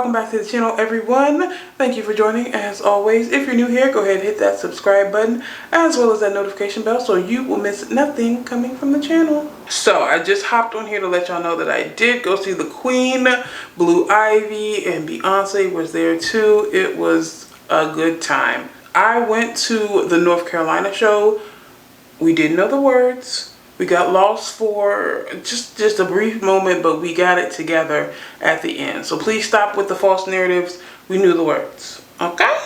welcome back to the channel, everyone. Thank you for joining. As always, if you're new here, go ahead and hit that subscribe button as well as that notification bell so you will miss nothing coming from the channel. So I just hopped on here to let y'all know that I did go see the Queen. Blue Ivy and Beyonce was there too. It was a good time. I went to the North Carolina show. We didn't know the words. We got lost for just a brief moment, but we got it together at the end. So please stop with the false narratives. We knew the words. Okay?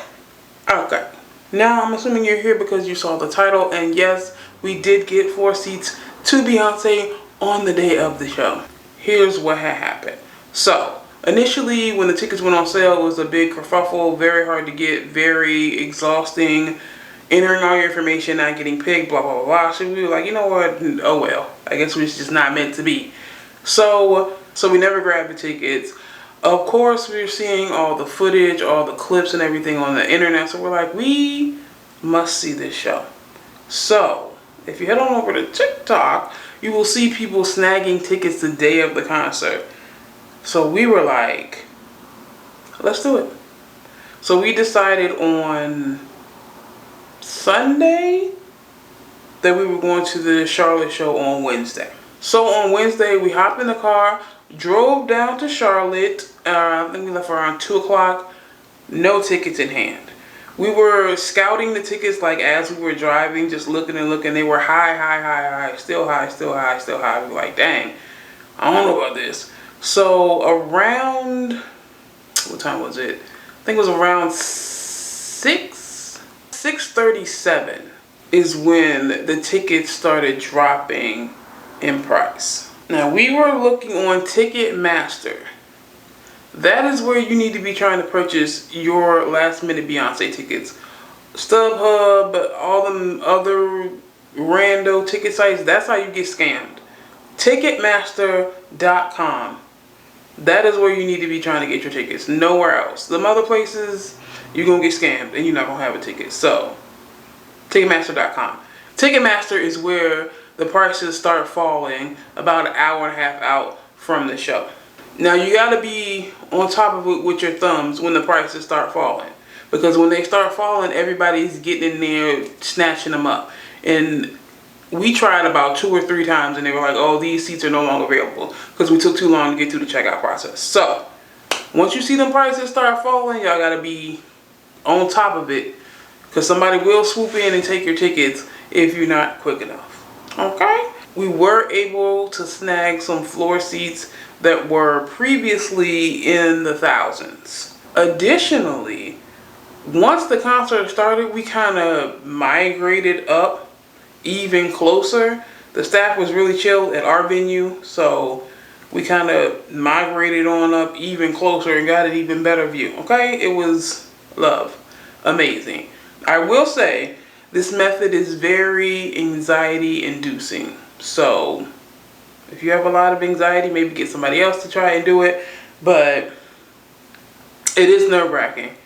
Okay. Now, I'm assuming you're here because you saw the title. And yes, we did get 4 seats to Beyonce on the day of the show. Here's what had happened. So, initially, when the tickets went on sale, it was a big kerfuffle. Very hard to get. Very exhausting. Entering all your information, not getting picked, blah, blah, blah, blah. So we were like, you know what? Oh, well. I guess it's just not meant to be. So we never grabbed the tickets. Of course, we were seeing all the footage, all the clips and everything on the internet. So we're like, we must see this show. So if you head on over to TikTok, you will see people snagging tickets the day of the concert. So we were like, let's do it. So we decided on Sunday that we were going to the Charlotte show on Wednesday. So on Wednesday, we hopped in the car, drove down to Charlotte. I think we left around 2 o'clock. No tickets in hand. We were scouting the tickets like as we were driving, just looking and looking. They were high, still high. We were like, dang, I don't know about this. So around, what time was it? I think it was around 6:37 is when the tickets started dropping in price. Now we were looking on Ticketmaster. That is where you need to be trying to purchase your last minute Beyonce tickets. StubHub, all them other rando ticket sites, that's how you get scammed. Ticketmaster.com. That is where you need to be trying to get your tickets. Nowhere else. Them other places, you're going to get scammed and you're not going to have a ticket. So, Ticketmaster.com. Ticketmaster is where the prices start falling about an hour and a half out from the show. Now, you got to be on top of it with your thumbs when the prices start falling. Because when they start falling, everybody's getting in there, snatching them up. And we tried about 2 or 3 times and they were like, oh, these seats are no longer available. Because we took too long to get through the checkout process. So, once you see them prices start falling, y'all got to be on top of it, because somebody will swoop in and take your tickets if you're not quick enough. Okay? We were able to snag some floor seats that were previously in the thousands. Additionally, once the concert started, we kind of migrated up even closer. The staff was really chill at our venue, so we kind of migrated on up even closer and got an even better view. Okay? It was love. Amazing. I will say this method is very anxiety inducing. So if you have a lot of anxiety, maybe get somebody else to try and do it. But it is nerve-wracking.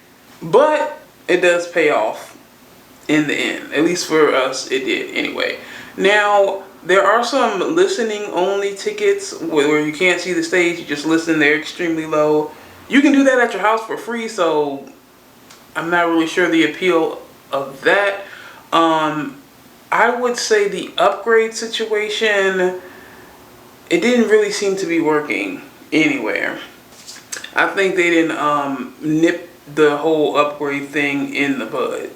But it does pay off in the end. At least for us, it did anyway. Now, there are some listening only tickets where you can't see the stage. You just listen. They're extremely low. You can do that at your house for free, so I'm not really sure the appeal of that. I would say the upgrade situation, it didn't really seem to be working anywhere. I think they didn't nip the whole upgrade thing in the bud.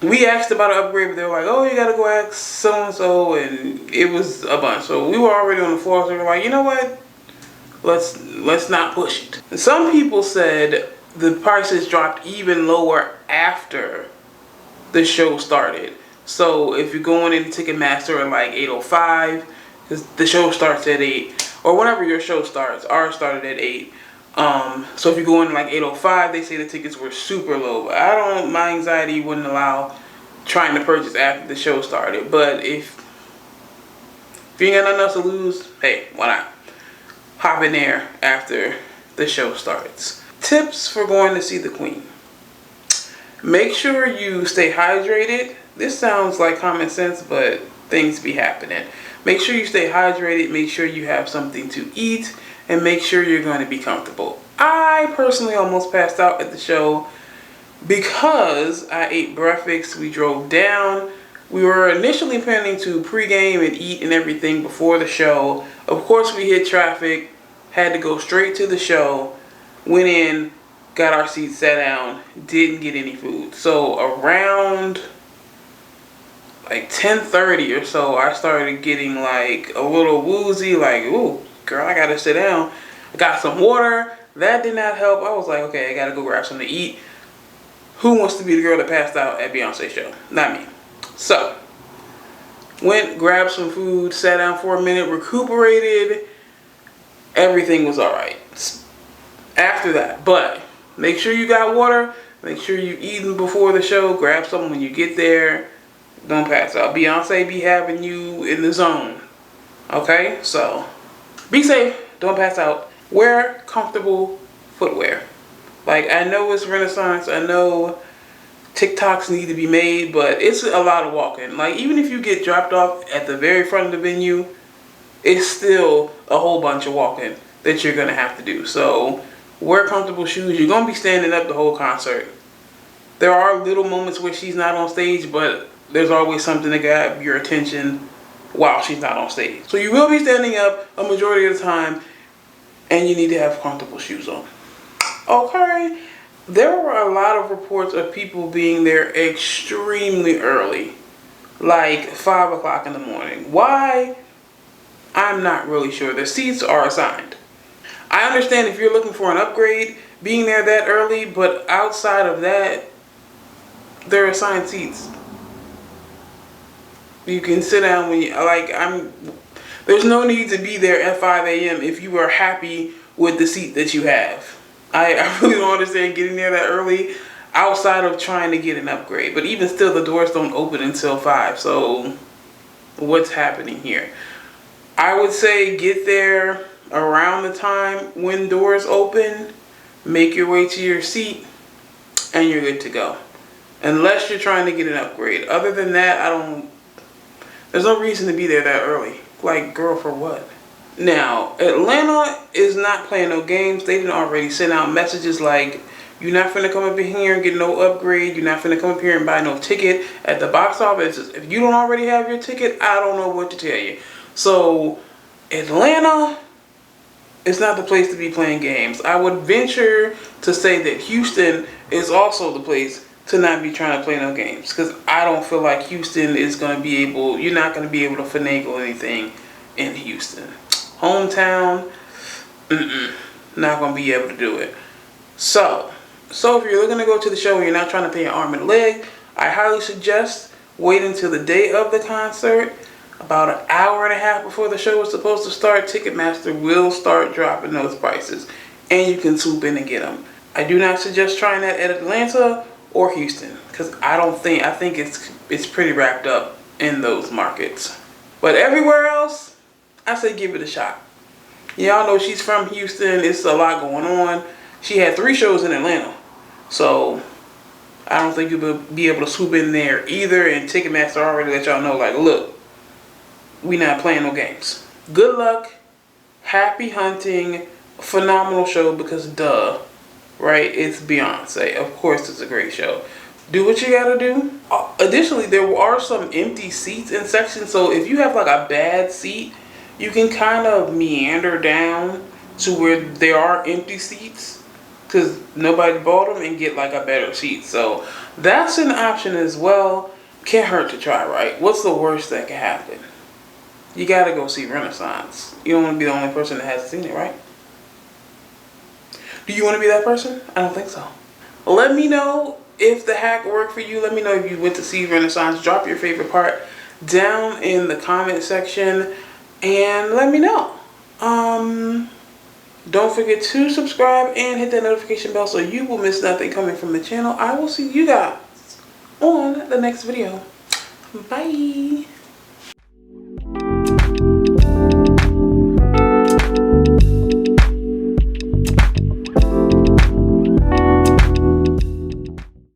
We asked about an upgrade, but they were like, oh, you gotta go ask so-and-so, and it was a bunch. So we were already on the floor, so we were like, you know what? Let's not push it. Some people said the prices dropped even lower after the show started. So if you're going into Ticketmaster at like 8:05, because the show starts at 8, or whenever your show starts, ours started at 8. So if you go in like 8:05, they say the tickets were super low. But my anxiety wouldn't allow trying to purchase after the show started. But if you ain't got nothing else to lose, hey, why not? Hop in there after the show starts. Tips for going to see the Queen. Make sure you stay hydrated. This sounds like common sense, but things be happening. Make sure you stay hydrated. Make sure you have something to eat. And make sure you're going to be comfortable. I personally almost passed out at the show because I ate breakfast. We drove down. We were initially planning to pregame and eat and everything before the show. Of course, we hit traffic, had to go straight to the show, went in, got our seats, sat down, didn't get any food. So around like 10:30 or so, I started getting like a little woozy, like, ooh, girl, I gotta sit down. I got some water. That did not help. I was like, okay, I gotta go grab something to eat. Who wants to be the girl that passed out at Beyonce's show? Not me. So, went, grabbed some food, sat down for a minute, recuperated. Everything was alright after that. But make sure you got water. Make sure you eating before the show. Grab something when you get there. Don't pass out. Beyonce be having you in the zone. Okay? So, be safe. Don't pass out. Wear comfortable footwear. Like, I know it's Renaissance. I know TikToks need to be made, but it's a lot of walking. Like, even if you get dropped off at the very front of the venue, it's still a whole bunch of walking that you're going to have to do. So, wear comfortable shoes. You're going to be standing up the whole concert. There are little moments where she's not on stage, but there's always something to grab your attention while she's not on stage. So, you will be standing up a majority of the time, and you need to have comfortable shoes on. Okay, there were a lot of reports of people being there extremely early, like 5 o'clock in the morning. Why? I'm not really sure. The seats are assigned. I understand if you're looking for an upgrade, being there that early, but outside of that, they're assigned seats. You can sit down when you, there's no need to be there at 5 a.m. if you are happy with the seat that you have. I really don't understand getting there that early outside of trying to get an upgrade. But even still, the doors don't open until 5. So what's happening here? I would say get there around the time when doors open. Make your way to your seat and you're good to go. Unless you're trying to get an upgrade. Other than that, there's no reason to be there that early. Like, girl, for what? Now, Atlanta is not playing no games. They didn't already send out messages like, you're not finna come up in here and get no upgrade. You're not finna come up here and buy no ticket at the box office. If you don't already have your ticket, I don't know what to tell you. So, Atlanta is not the place to be playing games. I would venture to say that Houston is also the place to not be trying to play no games. Because I don't feel like Houston is going to be able, you're not going to be able to finagle anything in Houston. Hometown, not going to be able to do it. So if you're looking to go to the show and you're not trying to pay an arm and a leg, I highly suggest wait until the day of the concert. About an hour and a half before the show is supposed to start, Ticketmaster will start dropping those prices. And you can swoop in and get them. I do not suggest trying that at Atlanta or Houston. Because I think it's pretty wrapped up in those markets. But everywhere else, I say give it a shot. Y'all know she's from Houston. It's a lot going on. She had 3 shows in Atlanta. So, I don't think you'll be able to swoop in there either. And Ticketmaster already let y'all know, like, look, we not playing no games. Good luck. Happy hunting. Phenomenal show because duh. Right? It's Beyonce. Of course it's a great show. Do what you gotta do. Additionally, there are some empty seats in sections. So, if you have like a bad seat, you can kind of meander down to where there are empty seats because nobody bought them and get like a better seat. So that's an option as well. Can't hurt to try, right? What's the worst that can happen? You gotta go see Renaissance. You don't want to be the only person that hasn't seen it, right? Do you want to be that person? I don't think so. Let me know if the hack worked for you. Let me know if you went to see Renaissance. Drop your favorite part down in the comment section. And let me know. Don't forget to subscribe and hit that notification bell so you will miss nothing coming from the channel. I will see you guys on the next video. Bye.